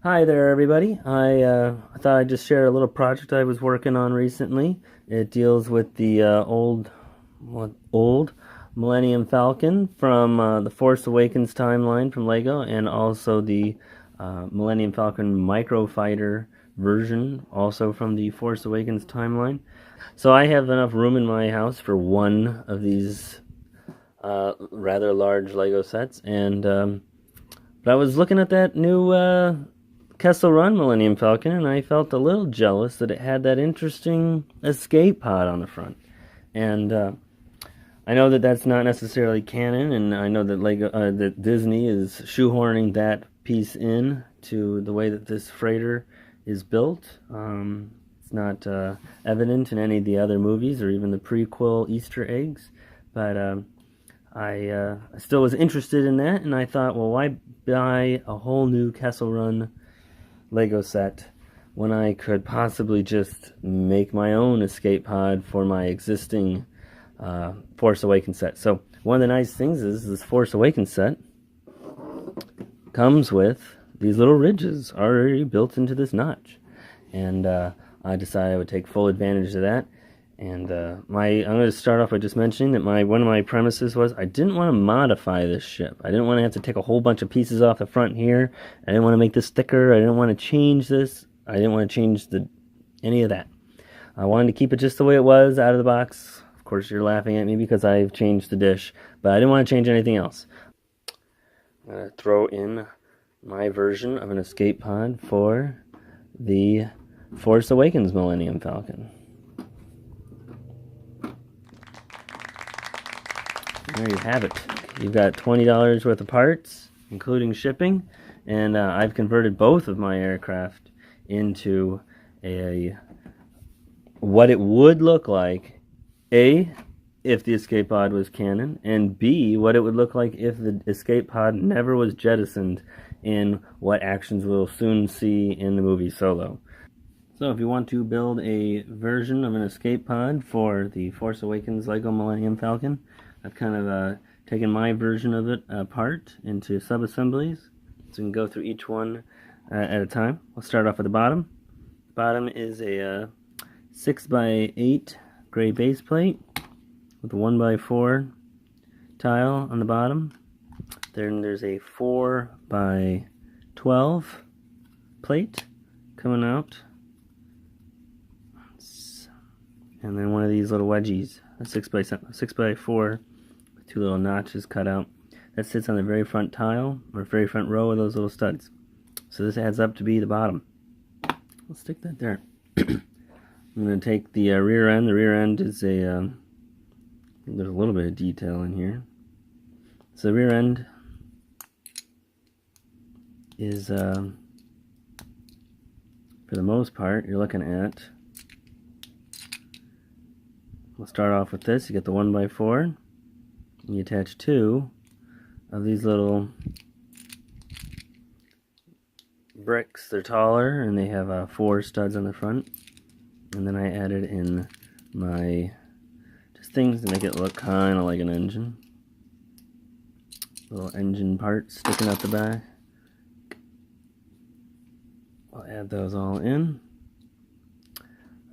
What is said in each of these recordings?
Hi there, everybody. I thought I'd just share a little project I was working on recently. It deals with the old Millennium Falcon from the Force Awakens timeline from Lego, and also the Millennium Falcon Microfighter version, also from the Force Awakens timeline. So I have enough room in my house for one of these rather large Lego sets, and but I was looking at that new Kessel Run Millennium Falcon, and I felt a little jealous that it had that interesting escape pod on the front. And I know that that's not necessarily canon, and I know that that Disney is shoehorning that piece in to the way that this freighter is built. It's not evident in any of the other movies or even the prequel Easter eggs, but I still was interested in that, and I thought, well, why buy a whole new Kessel Run Lego set when I could possibly just make my own escape pod for my existing Force Awakens set. So one of the nice things is this Force Awakens set comes with these little ridges already built into this notch, and I decided I would take full advantage of that. And I'm going to start off by just mentioning that one of my premises was I didn't want to modify this ship. I didn't want to have to take a whole bunch of pieces off the front here. I didn't want to make this thicker. I didn't want to change this. I didn't want to change any of that. I wanted to keep it just the way it was out of the box. Of course, you're laughing at me because I've changed the dish, but I didn't want to change anything else. I'm going to throw in my version of an escape pod for the Force Awakens Millennium Falcon. There you have it. You've got $20 worth of parts, including shipping, and I've converted both of my aircraft into what it would look like, A, if the escape pod was canon, and B, what it would look like if the escape pod never was jettisoned in what actions we'll soon see in the movie Solo. So if you want to build a version of an escape pod for the Force Awakens Lego Millennium Falcon, I've kind of taken my version of it apart into sub-assemblies, so we can go through each one at a time. We'll start off with the bottom. The bottom is a 6x8 gray base plate with a 1x4 tile on the bottom. Then there's a 4x12 plate coming out. And then one of these little wedgies, a 6x4 with two little notches cut out. That sits on the very front tile, or very front row of those little studs. So this adds up to be the bottom. We'll stick that there. I'm going to take the rear end. The rear end is there's a little bit of detail in here. So the rear end is, for the most part, you're looking at, we'll start off with this. You get the 1x4. You attach two of these little bricks. They're taller and they have 4 studs on the front. And then I added in my just things to make it look kind of like an engine. Little engine parts sticking out the back. I'll add those all in.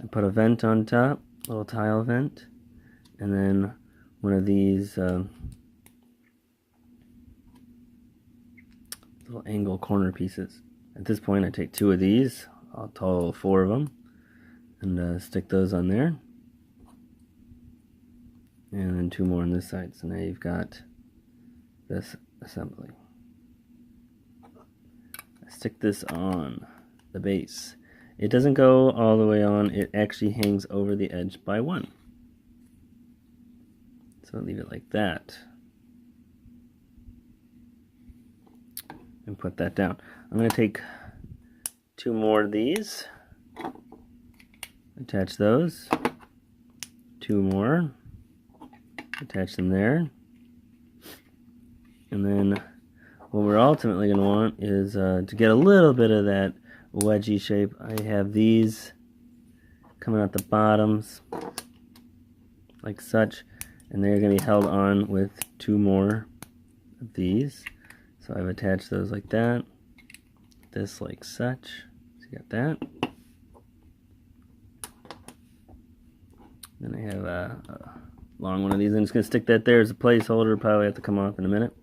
I put a vent on top. Little tile vent, and then one of these little angle corner pieces. At this point I take 2 of these, I'll total 4 of them, and stick those on there, and then 2 more on this side. So now you've got this assembly. I stick this on the base. It doesn't go all the way on, it actually hangs over the edge by 1. So I'll leave it like that. And put that down. I'm going to take 2 more of these. Attach those. 2 more. Attach them there. And then what we're ultimately going to want is to get a little bit of that wedgie shape. I have these coming out the bottoms like such, and they're going to be held on with 2 more of these. So I've attached those like that, this like such. So you got that. Then I have a long one of these. I'm just going to stick that there as a placeholder. Probably have to come off in a minute.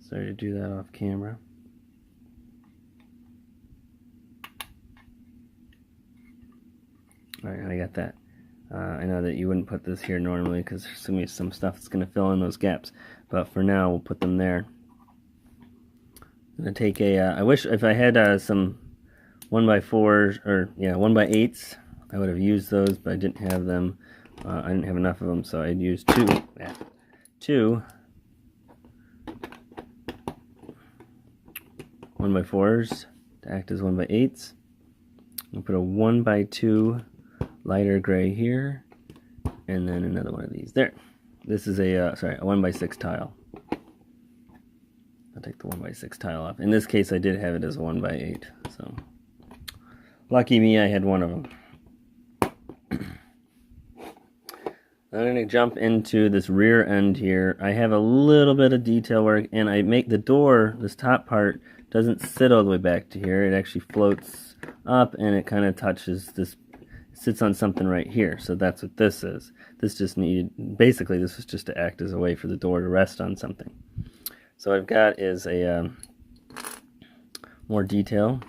Sorry to do that off camera. Alright, I got that. I know that you wouldn't put this here normally because there's going to be some stuff that's going to fill in those gaps. But for now, we'll put them there. I'm going to take a, I wish if I had some 1x4s, or yeah, 1x8s, I would have used those, but I didn't have them. I didn't have enough of them, so I'd use two 1x4s to act as 1x8s. I'll put a 1x2 lighter gray here, and then another one of these there. This is a 1x6 tile. I'll take the 1x6 tile off. In this case, I did have it as a 1x8, so lucky me, I had one of them. I'm going to jump into this rear end here. I have a little bit of detail work, and I make the door, this top part, doesn't sit all the way back to here. It actually floats up, and it kind of touches this, sits on something right here. So that's what this is. This just needed, basically this was just to act as a way for the door to rest on something. So what I've got is a more detail.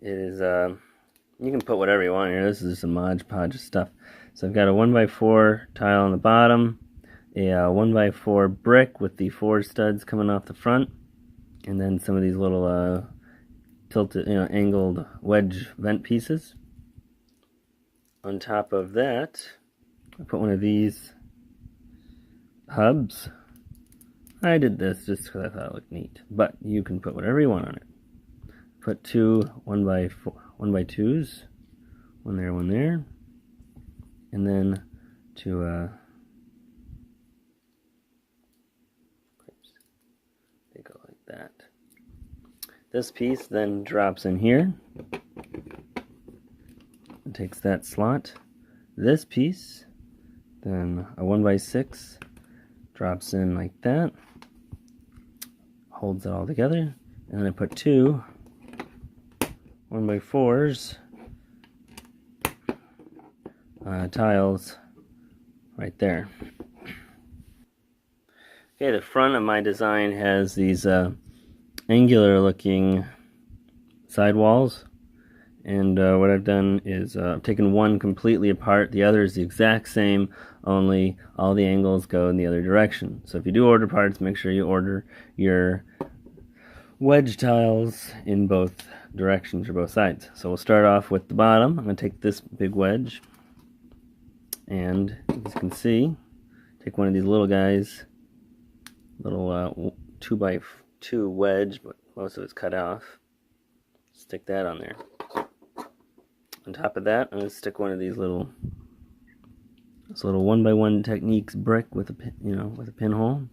It is, you can put whatever you want here. This is just a Mod Podge of stuff. So I've got a 1x4 tile on the bottom, a 1x4 brick with the 4 studs coming off the front, and then some of these little tilted, angled wedge vent pieces. On top of that, I put one of these hubs. I did this just because I thought it looked neat, but you can put whatever you want on it. Put two 1x2s, one there, and then they go like that. This piece then drops in here. It takes that slot. This piece, then a 1x6 drops in like that, holds it all together, and then I put two 1x4s tiles right there. Okay, the front of my design has these angular looking sidewalls, and what I've done is I've taken one completely apart. The other is the exact same, only all the angles go in the other direction. So if you do order parts, make sure you order your wedge tiles in both directions or both sides. So we'll start off with the bottom. I'm going to take this big wedge, and as you can see, take one of these little guys, little 2x2 wedge, but most of it's cut off. Stick that on there. On top of that, I'm going to stick one of these little 1x1 Techniques brick with a pin, with a pinhole.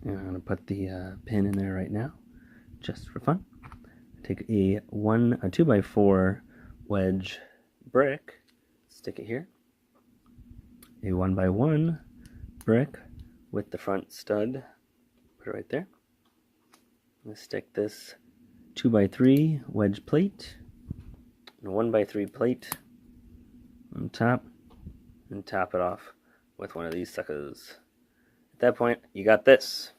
And I'm going to put the pin in there right now, just for fun. Take a 2x4 wedge brick, stick it here. A 1x1 brick with the front stud, put it right there. I'm going to stick this 2x3 wedge plate and a 1x3 plate on top, and top it off with one of these suckers. At that point, you got this.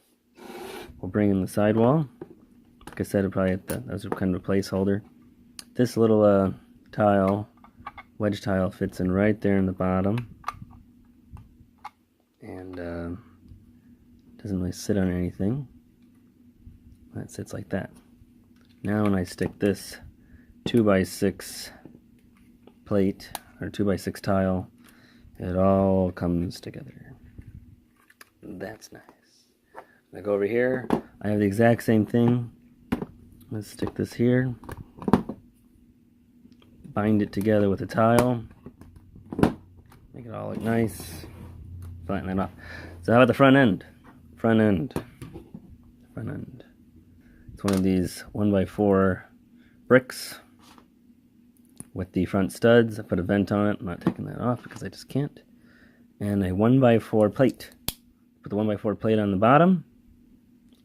We'll bring in the sidewall. Like I said, that was kind of a placeholder. This little wedge tile fits in right there in the bottom, and doesn't really sit on anything. That sits like that. Now when I stick this 2x6 plate, or 2x6 tile, it all comes together. That's nice. I go over here, I have the exact same thing. Let's stick this here, bind it together with a tile, make it all look nice, flatten it off. So how about the front end? Front end. It's one of these 1x4 bricks with the front studs. I put a vent on it. I'm not taking that off because I just can't. And a 1x4 plate. put the 1x4 plate on the bottom.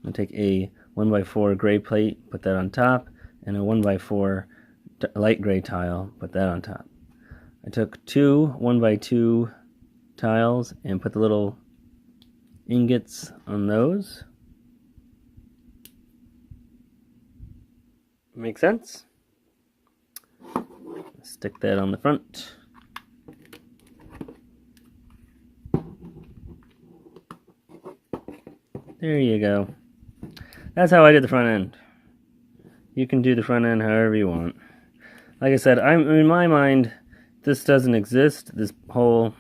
I'm going to take a 1x4 gray plate, put that on top, and a 1x4 light gray tile, put that on top. I took two 1x2 tiles and put the little ingots on those. Make sense? Stick that on the front. There you go. That's how I did the front end. You can do the front end however you want. Like I said, in my mind, this doesn't exist. This whole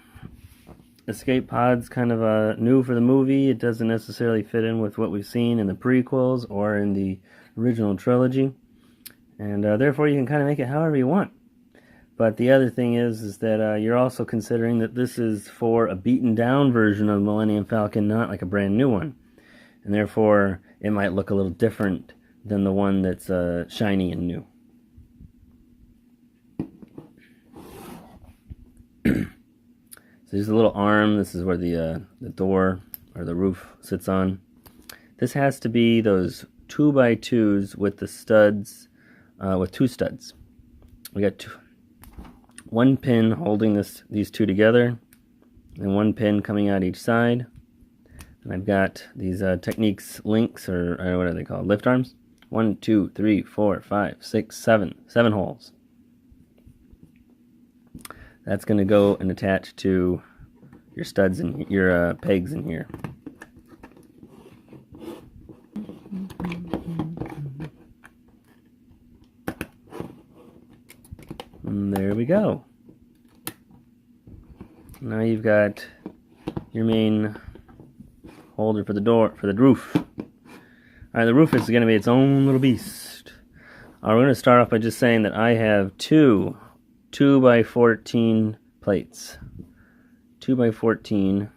escape pod's kind of new for the movie. It doesn't necessarily fit in with what we've seen in the prequels or in the original trilogy. And therefore, you can kind of make it however you want. But the other thing is that you're also considering that this is for a beaten down version of Millennium Falcon, not like a brand new one. And therefore, it might look a little different than the one that's shiny and new. So there's a little arm. This is where the door or the roof sits on. This has to be those 2x2s with the studs, with two studs. We got one pin holding these two together, and one pin coming out each side. And I've got these Techniques links, or what are they called? Lift arms. 1, 2, 3, 4, 5, 6, 7. 7 holes. That's going to go and attach to your studs and your pegs in here. And there we go. Now you've got your main holder for the door, for the roof. Alright, the roof is going to be its own little beast. We're going to start off by just saying that I have two 2x14 plates. 2x14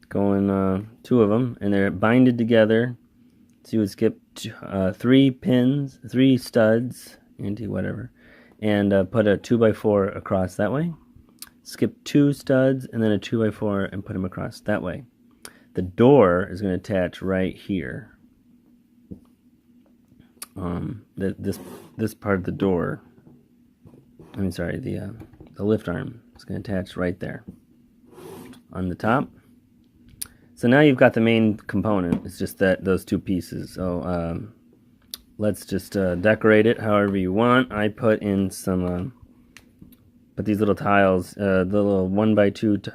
going, two of them, and they're binded together. So you would skip 3 studs into whatever, and put a 2x4 across that way. Skip 2 studs and then a 2x4 and put them across that way. The door is going to attach right here. This part of the door, the lift arm is going to attach right there on the top. So now you've got the main component. It's just those two pieces. So let's just decorate it however you want. I put in some, put these little tiles, the little 1x2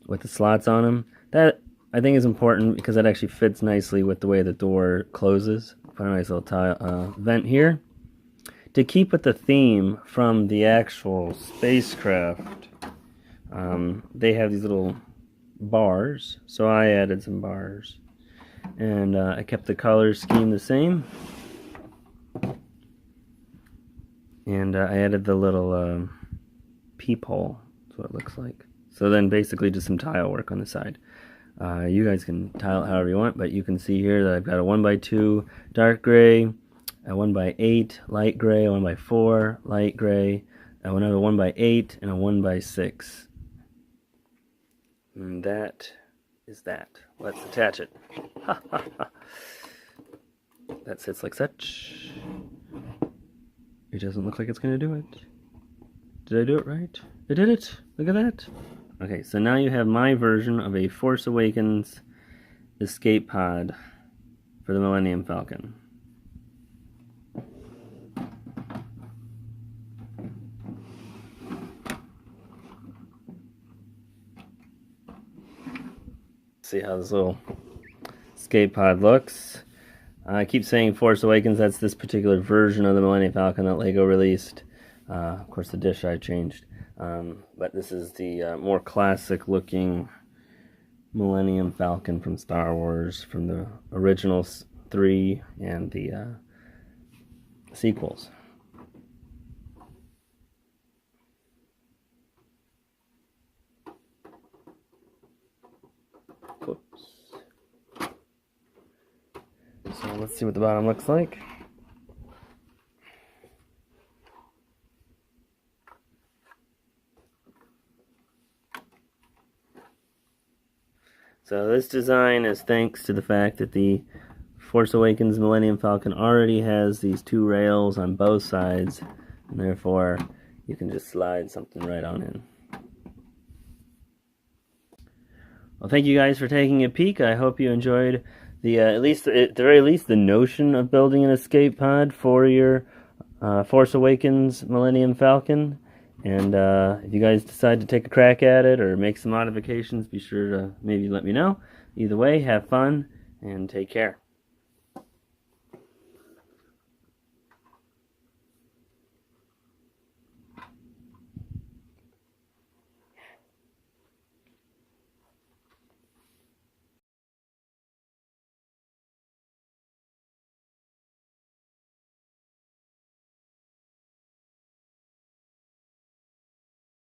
with the slots on them. That I think is important because that actually fits nicely with the way the door closes. Put a nice little tile vent here. To keep with the theme from the actual spacecraft, they have these little bars, so I added some bars. And I kept the color scheme the same. And I added the little peephole. That's what it looks like. So then basically just some tile work on the side. You guys can tile it however you want, but you can see here that I've got a 1x2 dark gray, a 1x8 light gray, a 1x4 light gray, another 1x8, and a 1x6. And that is that. Let's attach it. That sits like such. It doesn't look like it's going to do it. Did I do it right? I did it! Look at that! Okay, so now you have my version of a Force Awakens escape pod for the Millennium Falcon. See how this little escape pod looks. I keep saying Force Awakens, that's this particular version of the Millennium Falcon that Lego released. Of course the dish I changed. But this is the more classic looking Millennium Falcon from Star Wars, from the original 3 and the sequels. Whoops. So let's see what the bottom looks like. So this design is thanks to the fact that the Force Awakens Millennium Falcon already has these two rails on both sides, and therefore you can just slide something right on in. Well, thank you guys for taking a peek. I hope you enjoyed the at the very least the notion of building an escape pod for your Force Awakens Millennium Falcon. And if you guys decide to take a crack at it or make some modifications, be sure to maybe let me know. Either way, have fun and take care.